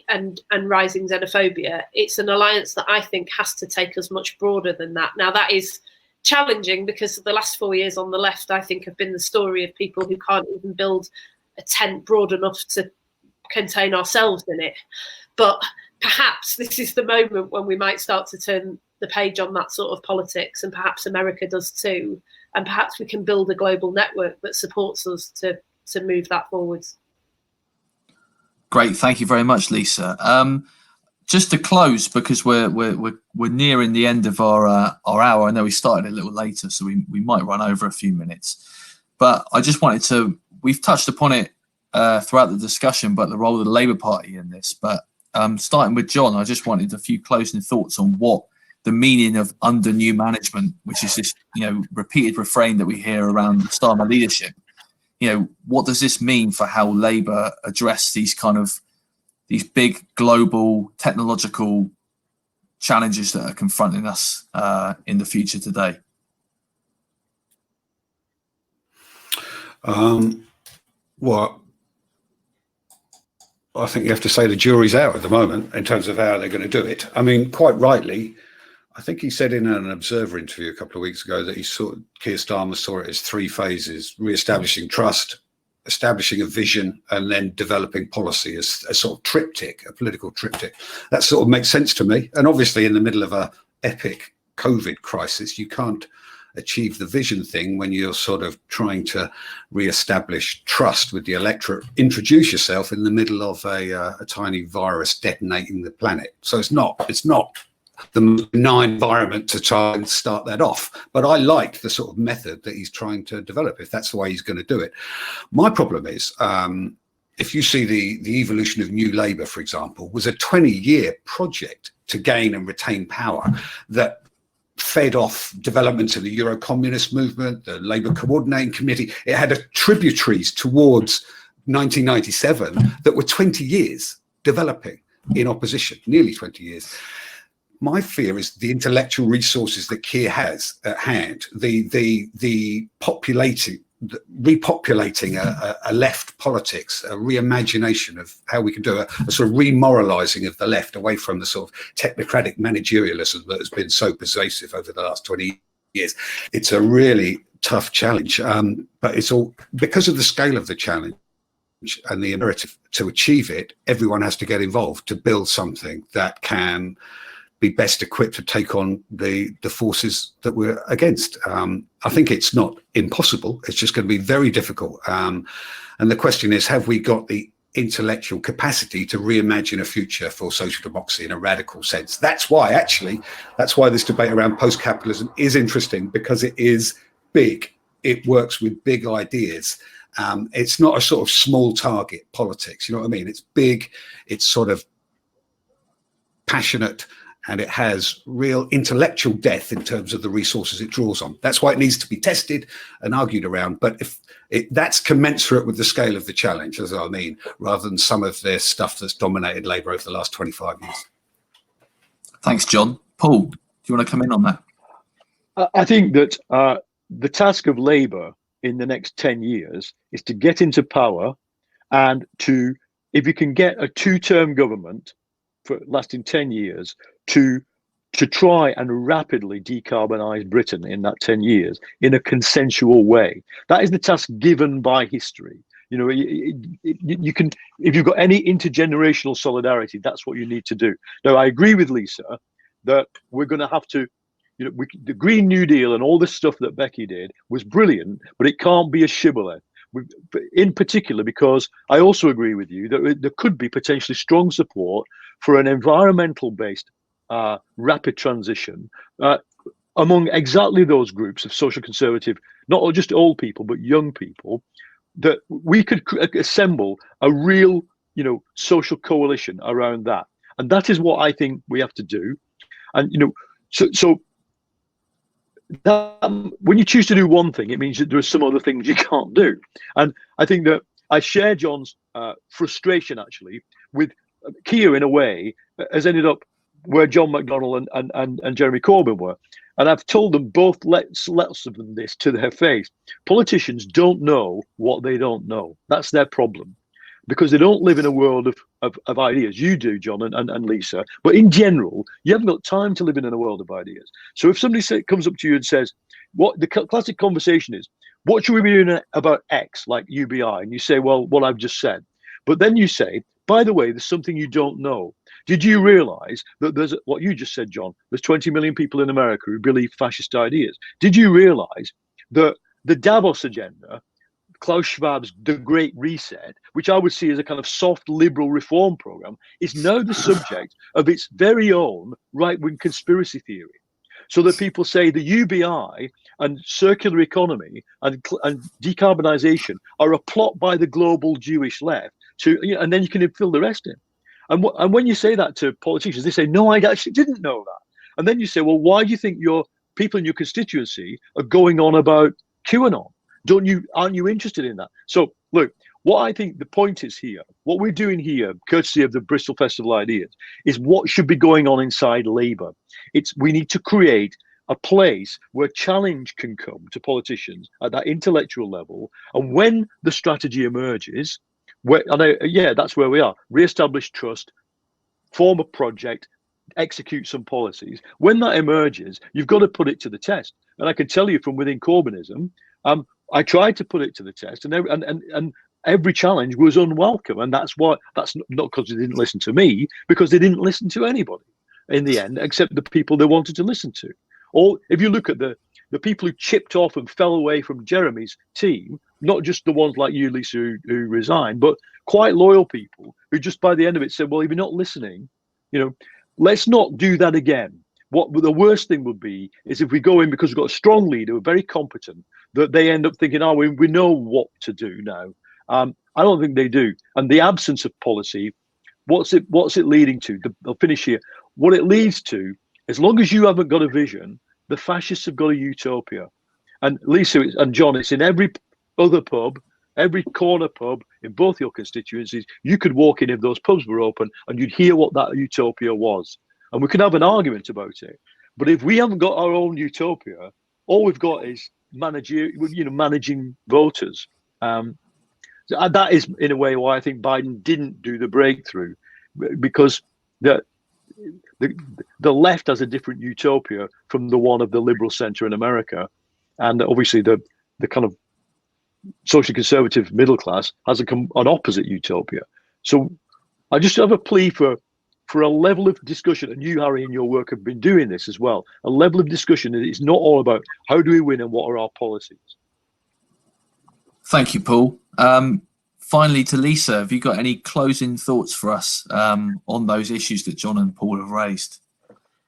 and rising xenophobia. It's an alliance that I think has to take us much broader than that. Now, that is challenging because the last 4 years on the left, I think, have been the story of people who can't even build a tent broad enough to contain ourselves in it. But perhaps this is the moment when we might start to turn the page on that sort of politics, and perhaps America does too, and perhaps we can build a global network that supports us to move that forwards. Great, thank you very much, Lisa. Just to close, because we're nearing the end of our hour. I know we started a little later, so we might run over a few minutes. But I just wanted to, we've touched upon it throughout the discussion, but the role of the Labour Party in this. But starting with John, I just wanted a few closing thoughts on what the meaning of under new management, which is this repeated refrain that we hear around the Starmer leadership. What does this mean for how Labour address these big global technological challenges that are confronting us in the future today? Well, I think you have to say the jury's out at the moment in terms of how they're going to do it. I mean, quite rightly, I think he said in an Observer interview a couple of weeks ago that Keir Starmer saw it as three phases: re-establishing trust, establishing a vision, and then developing policy as a sort of triptych, a political triptych. That sort of makes sense to me. And obviously in the middle of a epic COVID crisis, you can't achieve the vision thing when you're sort of trying to re-establish trust with the electorate, introduce yourself in the middle of a tiny virus detonating the planet. So it's not the benign environment to try and start that off. But I like the sort of method that he's trying to develop, if that's the way he's going to do it. My problem is, if you see the evolution of New Labour, for example, was a 20-year project to gain and retain power that fed off developments of the Euro-communist movement, the Labour Coordinating Committee. It had tributaries towards 1997 that were 20 years developing in opposition, nearly 20 years. My fear is the intellectual resources that Keir has at hand, the repopulating a left politics, a reimagination of how we can do a sort of remoralizing of the left away from the sort of technocratic managerialism that has been so pervasive over the last 20 years. It's a really tough challenge, but it's all because of the scale of the challenge and the imperative to achieve it. Everyone has to get involved to build something that can be best equipped to take on the forces that we're against. I think it's not impossible. It's just going to be very difficult. And the question is, have we got the intellectual capacity to reimagine a future for social democracy in a radical sense? That's why this debate around post-capitalism is interesting, because it is big. It works with big ideas. It's not a sort of small target politics. You know what I mean? It's big. It's sort of passionate, and it has real intellectual depth in terms of the resources it draws on. That's why it needs to be tested and argued around. But if that's commensurate with the scale of the challenge, as I mean, rather than some of the stuff that's dominated Labour over the last 25 years. Thanks, John. Paul, do you want to come in on that? I think that the task of Labour in the next 10 years is to get into power, and to, if you can get a two-term government for lasting 10 years, to try and rapidly decarbonize Britain in that 10 years in a consensual way. That is the task given by history. You can, if you've got any intergenerational solidarity, that's what you need to do. Now, I agree with Lisa that we're going to have to the Green New Deal and all this stuff that Becky did was brilliant, but it can't be a shibboleth. In particular, because I also agree with you that there could be potentially strong support for an environmental-based rapid transition among exactly those groups of social conservative, not just old people, but young people, that we could assemble a real, social coalition around that. And that is what I think we have to do. And, so that, when you choose to do one thing, it means that there are some other things you can't do. And I think that I share John's frustration, actually, with Keir, in a way, has ended up where John McDonnell and Jeremy Corbyn were. And I've told them both, lots of them this to their face. Politicians don't know what they don't know. That's their problem, because they don't live in a world of ideas. You do, John and Lisa. But in general, you haven't got time to live in a world of ideas. So if somebody comes up to you and says, what the classic conversation is, what should we be doing about X, like UBI? And you say, well, what I've just said. But then you say, by the way, there's something you don't know. Did you realize that there's what you just said, John? There's 20 million people in America who believe fascist ideas. Did you realize that the Davos agenda, Klaus Schwab's The Great Reset, which I would see as a kind of soft liberal reform program, is now the subject of its very own right-wing conspiracy theory? So that people say the UBI and circular economy and decarbonization are a plot by the global Jewish left and then you can fill the rest in. And when you say that to politicians, they say, no, I actually didn't know that. And then you say, well, why do you think your people in your constituency are going on about QAnon? Aren't you interested in that? So look, what I think the point is here, what we're doing here, courtesy of the Bristol Festival Ideas, is what should be going on inside Labour. We need to create a place where challenge can come to politicians at that intellectual level. And when the strategy emerges, that's where we are. Re-establish trust, form a project, execute some policies. When that emerges, you've got to put it to the test. And I can tell you from within Corbynism, I tried to put it to the test, and every challenge was unwelcome. And that's not because they didn't listen to me, because they didn't listen to anybody in the end, except the people they wanted to listen to. Or if you look at the people who chipped off and fell away from Jeremy's team, not just the ones like you, Lisa, who resigned, but quite loyal people who just by the end of it said, well, if you're not listening, let's not do that again. What the worst thing would be is if we go in because we've got a strong leader, we're very competent, that they end up thinking, oh, we know what to do now. I don't think they do. And the absence of policy, what's it leading to? I'll finish here. What it leads to, as long as you haven't got a vision, the fascists have got a utopia. And Lisa and John, it's in every other pub, every corner pub in both your constituencies. You could walk in if those pubs were open and you'd hear what that utopia was. And we can have an argument about it. But if we haven't got our own utopia, all we've got is managing voters. That is, in a way, why I think Biden didn't do the breakthrough, because the left has a different utopia from the one of the liberal center in America. And obviously the kind of social conservative middle class has an opposite utopia. So I just have a plea for a level of discussion, and you, Harry, in your work have been doing this as well, a level of discussion that is not all about how do we win and what are our policies. Thank you, Paul. Finally, to Lisa, have you got any closing thoughts for us on those issues that John and Paul have raised?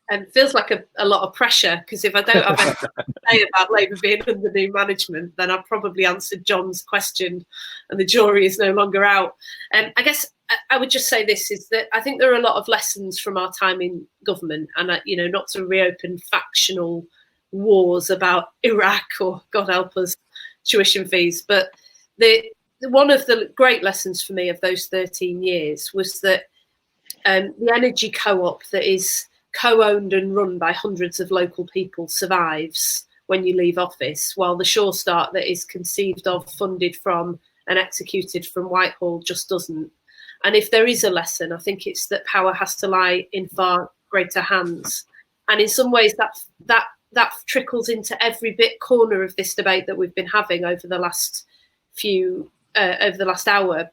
It feels like a lot of pressure, because if I don't have anything to say about Labour being under new management, then I've probably answered John's question and the jury is no longer out. I guess I would just say this, is that I think there are a lot of lessons from our time in government, and not to reopen factional wars about Iraq or, God help us, tuition fees, but one of the great lessons for me of those 13 years was that the energy co-op that is co-owned and run by hundreds of local people survives when you leave office, while the Sure Start that is conceived of, funded from and executed from Whitehall just doesn't. And if there is a lesson, I think it's that power has to lie in far greater hands. And in some ways that trickles into every bit corner of this debate that we've been having over the last hour,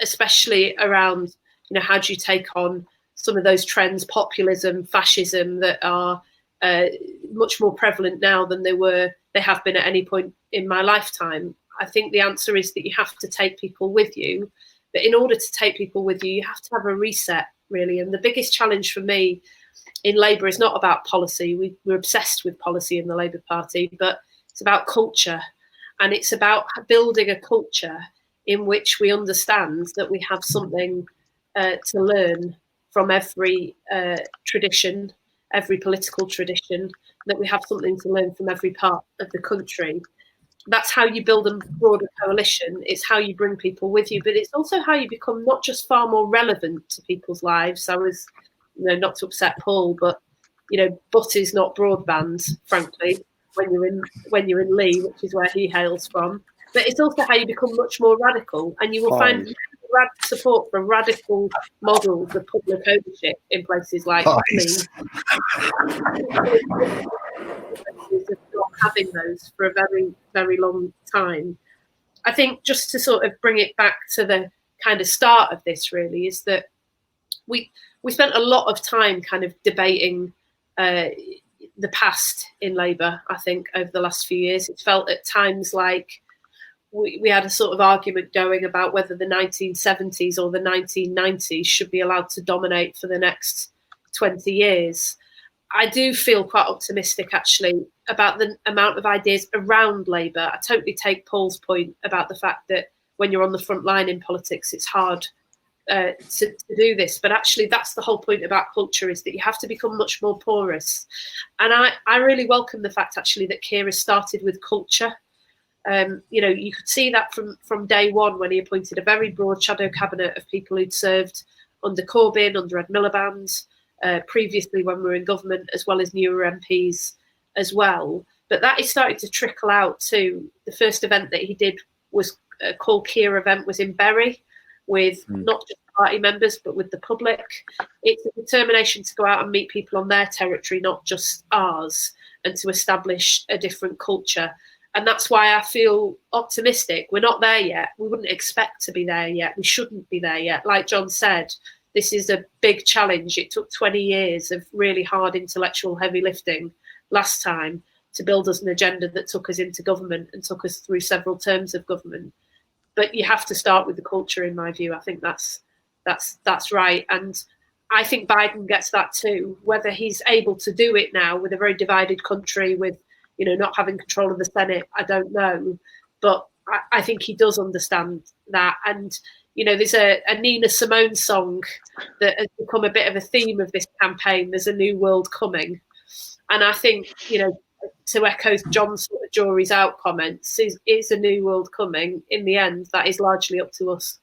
especially around, how do you take on some of those trends, populism, fascism, that are much more prevalent now than they have been at any point in my lifetime. I think the answer is that you have to take people with you. But in order to take people with you, you have to have a reset, really. And the biggest challenge for me in Labour is not about policy. We're obsessed with policy in the Labour Party, but it's about culture. And it's about building a culture in which we understand that we have something to learn from every tradition, every political tradition, that we have something to learn from every part of the country. That's how you build a broader coalition. It's how you bring people with you, but it's also how you become not just far more relevant to people's lives. I was, not to upset Paul, but but is not broadband, frankly, when you're in Lee, which is where he hails from. But it's also how you become much more radical, and you will find support for radical models of public ownership in places like Lee. Of not having those for a very, very long time. I think just to sort of bring it back to the kind of start of this, really, is that we spent a lot of time kind of debating the past in Labour. I think over the last few years, it felt at times like we had a sort of argument going about whether the 1970s or the 1990s should be allowed to dominate for the next 20 years. I do feel quite optimistic, actually, about the amount of ideas around Labour. I totally take Paul's point about the fact that when you're on the front line in politics, it's hard to do this. But actually, that's the whole point about culture, is that you have to become much more porous. And I really welcome the fact, actually, that Keir has started with culture. You could see that from day one when he appointed a very broad shadow cabinet of people who'd served under Corbyn, under Ed Miliband, previously when we were in government, as well as newer MPs as well. But that is starting to trickle out too. The first event that he did was called Keir event, was in Bury, with not just party members, but with the public. It's a determination to go out and meet people on their territory, not just ours, and to establish a different culture. And that's why I feel optimistic. We're not there yet. We wouldn't expect to be there yet. We shouldn't be there yet. Like John said, this is a big challenge. It took 20 years of really hard intellectual heavy lifting last time to build us an agenda that took us into government and took us through several terms of government. But you have to start with the culture, in my view. I think that's right. And I think Biden gets that too. Whether he's able to do it now with a very divided country, with not having control of the Senate, I don't know. But I think he does understand that. And there's a Nina Simone song that has become a bit of a theme of this campaign. There's a new world coming. And I think, to echo John's sort of jury's out comments, is a new world coming. In the end, that is largely up to us.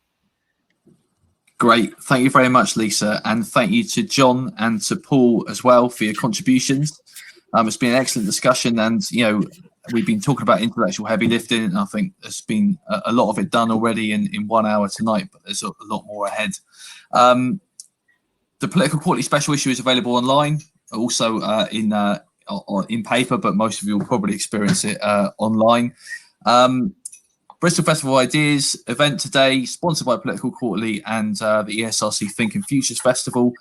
Great. Thank you very much, Lisa. And thank you to John and to Paul as well for your contributions. It's been an excellent discussion, and we've been talking about intellectual heavy lifting, and I think there's been a lot of it done already in 1 hour tonight, but there's a lot more ahead. The Political Quarterly special issue is available online, also in paper, but most of you will probably experience it online. Bristol Festival Ideas event today, sponsored by Political Quarterly and the ESRC Thinking Futures Festival.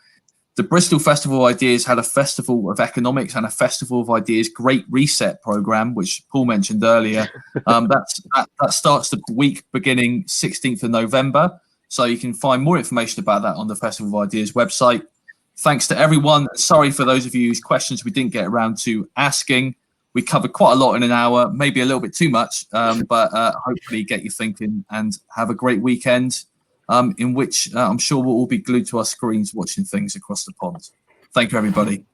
The Bristol Festival Ideas had a Festival of Economics and a Festival of Ideas Great Reset programme, which Paul mentioned earlier. That starts the week beginning 16th of November. So you can find more information about that on the Festival of Ideas website. Thanks to everyone. Sorry for those of you whose questions we didn't get around to asking. We covered quite a lot in an hour, maybe a little bit too much, but hopefully get you thinking, and have a great weekend. In which I'm sure we'll all be glued to our screens watching things across the pond. Thank you, everybody.